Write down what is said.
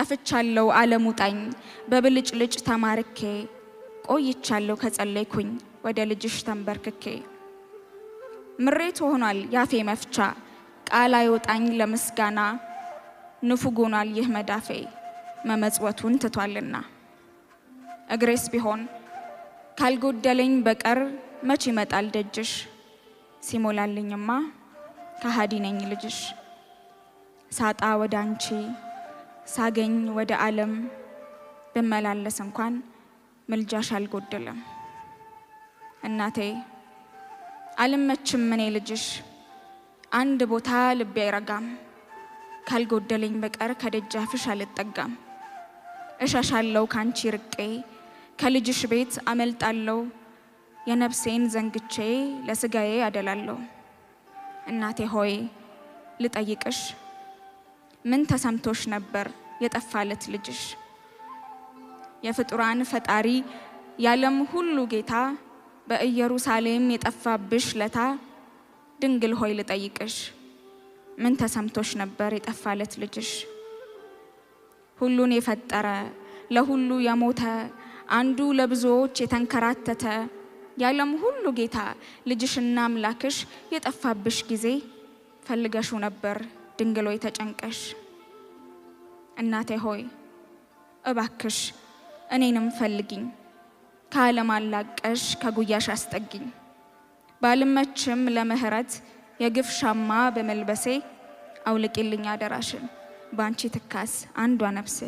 ጠፍቻለሁ ዓለሙጣኝ በብልጭልጭ ተማርኬ ቆይቻለሁ ከጸለይኩኝ ወደ ልጅሽ ተንበርክኬ ምሬት ሆኗል ያፌ መፍቻ ቃል አይወጣኝ ለምስጋና ንፉጎናል ይህ መዳፌ መመጽወቱን ትቷልና እግሬስ ቢሆን ካልጎደለኝ በቀር መች ይመጣል ደጅሽ ሲሞላልኝማ ከሃዲ ነኝ ልጅሽ ሳጣ ወደ አንቺ ሳገኝ ወደ ዓለም ብመላለስ እንኳን ምልጃሽ አልጎደለም እናቴ አልመችም እኔ ልጅሽ አንድ ቦታ ልቤ አይረጋም ካልጎደለኝ በቀር ከደጃፍሽ አልጠጋም እሻሻለሁ ካንቺ ርቄ ከልጅሽ ቤት አመልጣለሁ የነፍሴን ዘንግቼ ለስጋዬ አደላለሁ እናቴ ሆይ ልጠይቅሽ ምን ተሰምቶሽ ነበር የጠፋለት ልጅሽ የፍጡራን ፈጣሪ ያለም ሁሉ ጌታ በኢየሩሳሌም የጠፋብሽ ለታ ድንግል ሆይ ልጠይቅሽ ምን ተሰምቶሽ ነበር የጠፋለት ልጅሽ ሁሉን የፈጠረ ለሁሉ የሞተ አንዱ ለብዙዎች የተንከራተተ ያለም ሁሉ ጌታ ልጅሽና አምላክሽ የጠፋብሽ ጊዜ ፈልገሽው ነበር ድንግል ሆይ ተጨንቀሽ እናቴ ሆይ እባክሽ እኔንም ፈልጊኝ ከዓለም አላቀሽ ከጉያሽ አስጠጊኝ ባልመችም ለምህረት የግፍ ሻማ በመልበሴ አውልቂልኝ አደራሽን ባንቺ ትካስ አንዷ ነፍሴ